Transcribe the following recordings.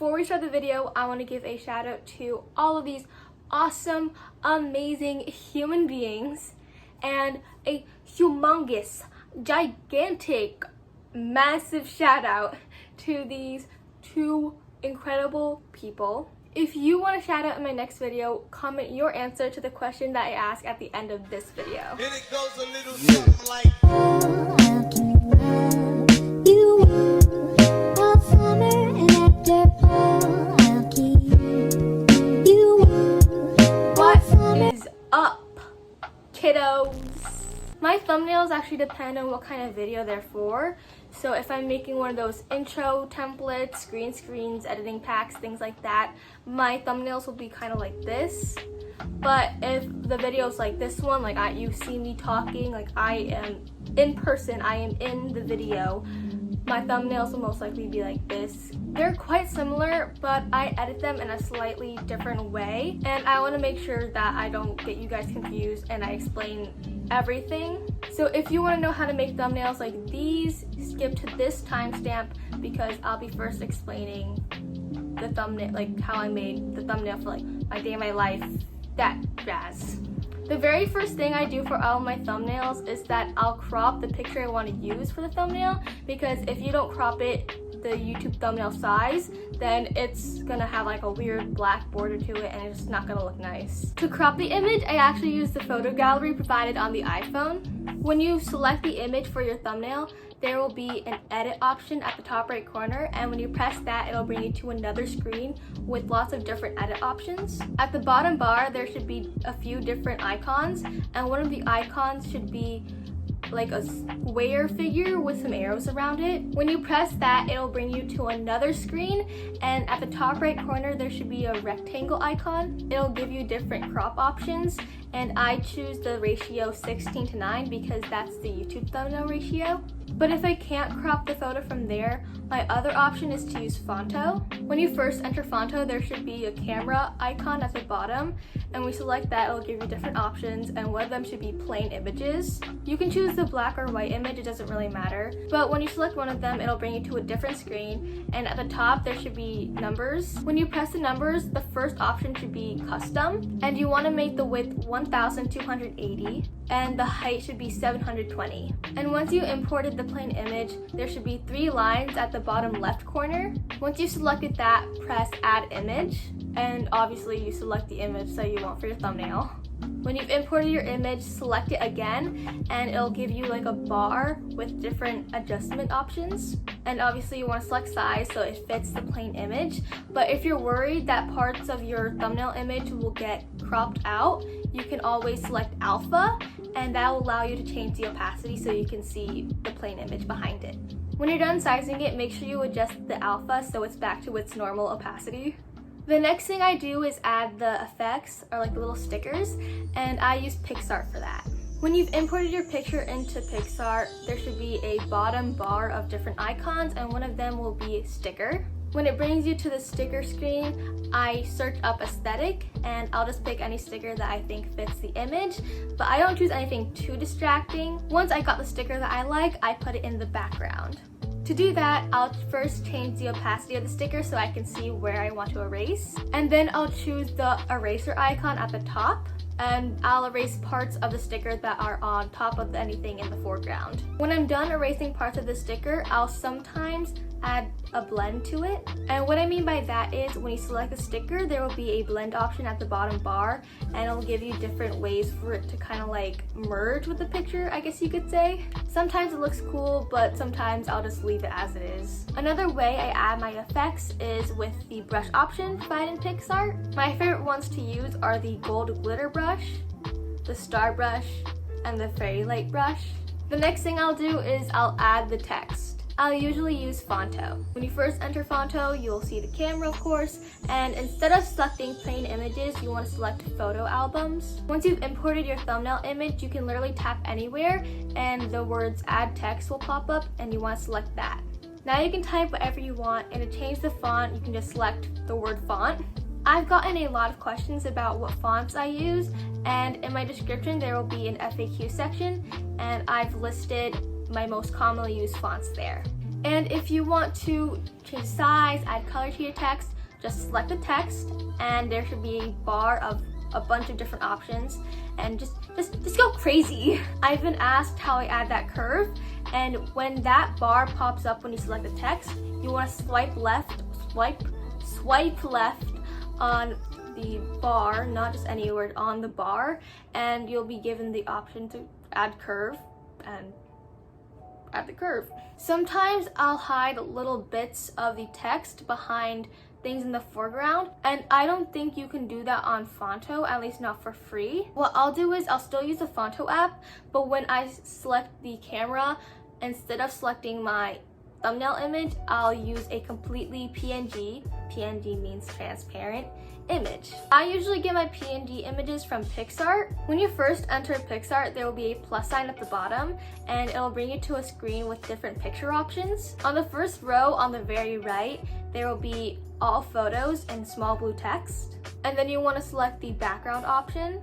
before we start the video, I want to give a shout out to all of these awesome, amazing human beings and a humongous, gigantic, massive shout out to these two incredible people. If you want a shout out in my next video, comment your answer to the question that I ask at the end of this video. And it goes a little something like, what is up, kiddos? My thumbnails actually depend on what kind of video they're for. So if I'm making one of those intro templates, green screens, editing packs, things like that, my thumbnails will be kind of like this. But if the video's like this one, like you see me talking, like I am in person, I am in the video, my thumbnails will most likely be like this. They're quite similar, but I edit them in a slightly different way. And I want to make sure that I don't get you guys confused and I explain everything. So if you want to know how to make thumbnails like these, skip to this timestamp because I'll be first explaining the thumbnail, like how I made the thumbnail for like my day of my life, that jazz. The very first thing I do for all of my thumbnails is that I'll crop the picture I want to use for the thumbnail, because if you don't crop it the YouTube thumbnail size, then it's gonna have like a weird black border to it and it's not gonna look nice. To crop the image, I actually use the photo gallery provided on the iPhone. When you select the image for your thumbnail, there will be an edit option at the top right corner, and when you press that, it'll bring you to another screen with lots of different edit options. At the bottom bar, there should be a few different icons, and one of the icons should be like a square figure with some arrows around it. When you press that, it'll bring you to another screen, and at the top right corner there should be a rectangle icon. It'll give you different crop options, and I choose the ratio 16:9 because that's the YouTube thumbnail ratio. But if I can't crop the photo from there, my other option is to use Phonto. When you first enter Phonto, there should be a camera icon at the bottom, and we select that, it'll give you different options, and one of them should be plain images. You can choose the black or white image, it doesn't really matter. But when you select one of them, it'll bring you to a different screen, and at the top there should be numbers. When you press the numbers, the first option should be custom, and you want to make the width 1280 and the height should be 720. And once you imported the plain image, there should be 3 lines at the bottom left corner. Once you selected that, press add image, and obviously you select the image that you want for your thumbnail. When you've imported your image, select it again, and it'll give you like a bar with different adjustment options. And obviously you want to select size so it fits the plain image. But if you're worried that parts of your thumbnail image will get cropped out, you can always select alpha, and that will allow you to change the opacity so you can see the plain image behind it. When you're done sizing it, make sure you adjust the alpha so it's back to its normal opacity. The next thing I do is add the effects, or like the little stickers, and I use Picsart for that. When you've imported your picture into Picsart, there should be a bottom bar of different icons, and one of them will be sticker. When it brings you to the sticker screen, I search up aesthetic, and I'll just pick any sticker that I think fits the image, but I don't choose anything too distracting. Once I got the sticker that I like, I put it in the background. To do that, I'll first change the opacity of the sticker so I can see where I want to erase. And then I'll choose the eraser icon at the top, and I'll erase parts of the sticker that are on top of anything in the foreground. When I'm done erasing parts of the sticker, I'll sometimes add a blend to it. And what I mean by that is when you select the sticker, there will be a blend option at the bottom bar, and it'll give you different ways for it to kind of like merge with the picture, I guess you could say. Sometimes it looks cool, but sometimes I'll just leave it as it is. Another way I add my effects is with the brush option provided in Picsart. My favorite ones to use are the gold glitter brush, the star brush, and the fairy light brush. The next thing I'll do is I'll add the text. I'll usually use Phonto. When you first enter Phonto, you'll see the camera, of course, and instead of selecting plain images, you want to select photo albums. Once you've imported your thumbnail image, you can literally tap anywhere, and the words add text will pop up, and you want to select that. Now you can type whatever you want, and to change the font, you can just select the word font. I've gotten a lot of questions about what fonts I use, and in my description there will be an FAQ section, and I've listed my most commonly used fonts there. And if you want to change size, add color to your text, just select the text and there should be a bar of a bunch of different options and just go crazy. I've been asked how I add that curve, and when that bar pops up when you select the text, you want to swipe left on the bar, not just anywhere, on the bar, and you'll be given the option to add curve and add the curve. Sometimes I'll hide little bits of the text behind things in the foreground, and I don't think you can do that on Phonto, at least not for free. What I'll do is I'll still use the Phonto app, but when I select the camera, instead of selecting my thumbnail image, I'll use a completely PNG means transparent, image. I usually get my PNG images from Picsart. When you first enter Picsart, there will be a plus sign at the bottom and it'll bring you to a screen with different picture options. On the first row on the very right, there will be all photos in small blue text. And then you want to select the background option.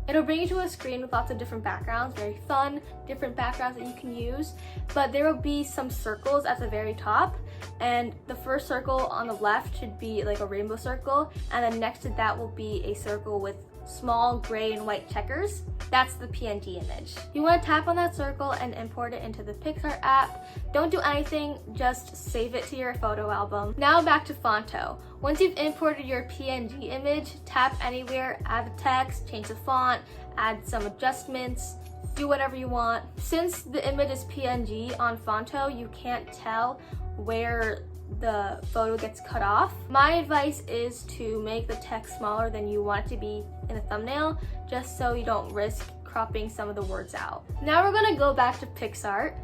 It'll bring you to a screen with lots of different backgrounds, very fun, different backgrounds that you can use. But there will be some circles at the very top, and the first circle on the left should be like a rainbow circle, and then next to that will be a circle with small gray and white checkers. That's the PNG image. You want to tap on that circle and import it into the Picsart app. Don't do anything, just save it to your photo album. Now back to Phonto. Once you've imported your PNG image, tap anywhere, add the text, change the font, add some adjustments, do whatever you want. Since the image is PNG on Phonto, you can't tell where the photo gets cut off. My advice is to make the text smaller than you want it to be in the thumbnail, just so you don't risk cropping some of the words out. Now we're gonna go back to Picsart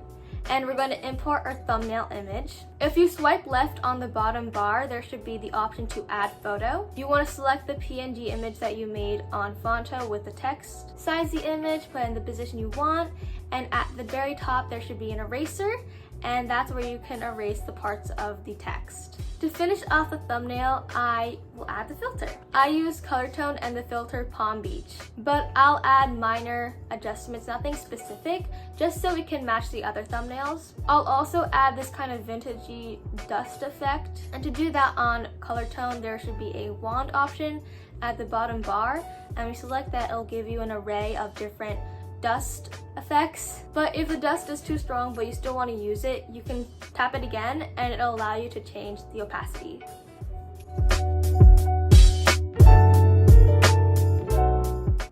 and we're gonna import our thumbnail image. If you swipe left on the bottom bar, there should be the option to add photo. You wanna select the PNG image that you made on Phonto with the text, size the image, put it in the position you want, and at the very top there should be an eraser, and that's where you can erase the parts of the text. To finish off the thumbnail, I will add the filter. I use Colourtone and the filter Palm Beach, but I'll add minor adjustments, nothing specific, just so we can match the other thumbnails. I'll also add this kind of vintagey dust effect, and to do that on Colourtone, there should be a wand option at the bottom bar, and we select that, it'll give you an array of different dust effects. But if the dust is too strong but you still want to use it, you can tap it again and it'll allow you to change the opacity.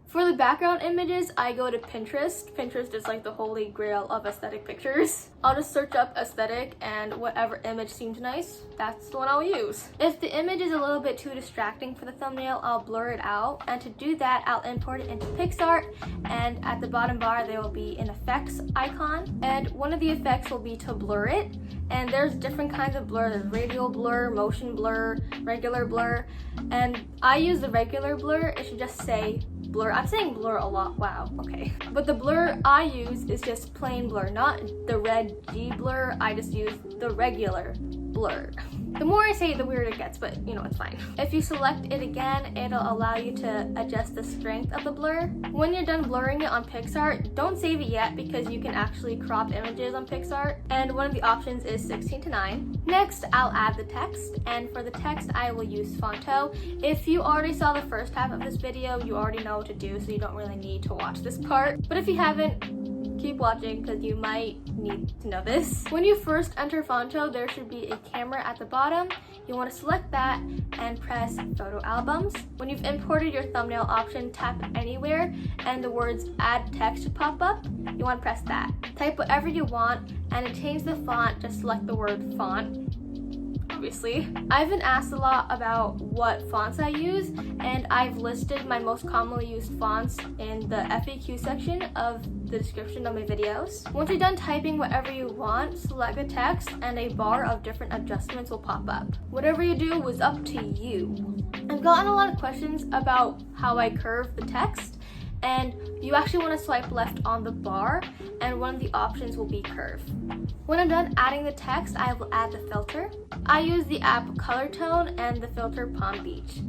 For the background images, I go to Pinterest. Pinterest is like the holy grail of aesthetic pictures. I'll just search up aesthetic and whatever image seems nice, that's the one I'll use. If the image is a little bit too distracting for the thumbnail, I'll blur it out. And to do that, I'll import it into Picsart, and at the bottom bar, there will be an effects icon. And one of the effects will be to blur it. And there's different kinds of blur. There's radial blur, motion blur, regular blur. And I use the regular blur. It should just say blur. I'm saying blur a lot, wow, okay. But the blur I use is just plain blur, not the red G blur. I just use the regular blur. The more I say it, the weirder it gets, but you know, it's fine. If you select it again, it'll allow you to adjust the strength of the blur. When you're done blurring it on Picsart, don't save it yet because you can actually crop images on Picsart, and one of the options is 16:9. Next, I'll add the text, and for the text, I will use Phonto. If you already saw the first half of this video, you already know what to do, so you don't really need to watch this part. But if you haven't, keep watching because you might need to know this. When you first enter Phonto, there should be a camera at the bottom. You want to select that and press photo albums. When you've imported your thumbnail option, tap anywhere and the words add text should pop up. You want to press that. Type whatever you want, and to change the font, just select the word font. Obviously. I've been asked a lot about what fonts I use, and I've listed my most commonly used fonts in the FAQ section of the description of my videos. Once you're done typing whatever you want, select the text and a bar of different adjustments will pop up. Whatever you do was up to you. I've gotten a lot of questions about how I curve the text, and you actually want to swipe left on the bar, and one of the options will be curve. When I'm done adding the text, I will add the filter. I use the app Colourtone and the filter Palm Beach.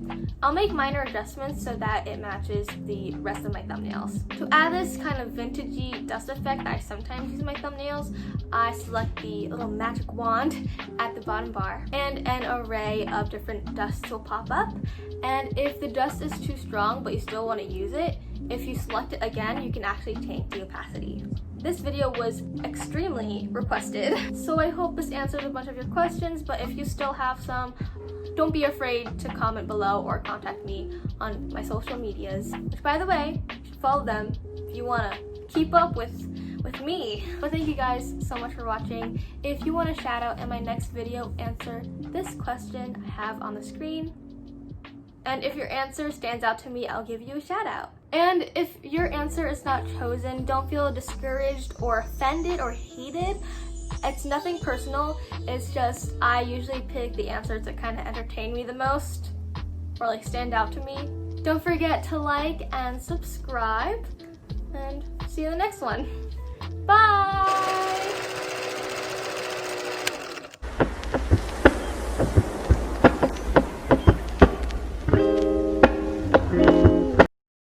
I'll make minor adjustments so that it matches the rest of my thumbnails. To add this kind of vintagey dust effect that I sometimes use in my thumbnails, I select the little magic wand at the bottom bar, and an array of different dusts will pop up. And if the dust is too strong but you still want to use it, if you select it again, you can actually change the opacity. This video was extremely requested, so I hope this answers a bunch of your questions, but if you still have some, don't be afraid to comment below or contact me on my social medias, which, by the way, you should follow them if you want to keep up with me. But thank you guys so much for watching. If you want a shout out in my next video, answer this question I have on the screen. And if your answer stands out to me, I'll give you a shout out. And if your answer is not chosen, don't feel discouraged or offended or hated. It's nothing personal. It's just I usually pick the answers that kind of entertain me the most or like stand out to me. Don't forget to like and subscribe, and see you in the next one. Bye!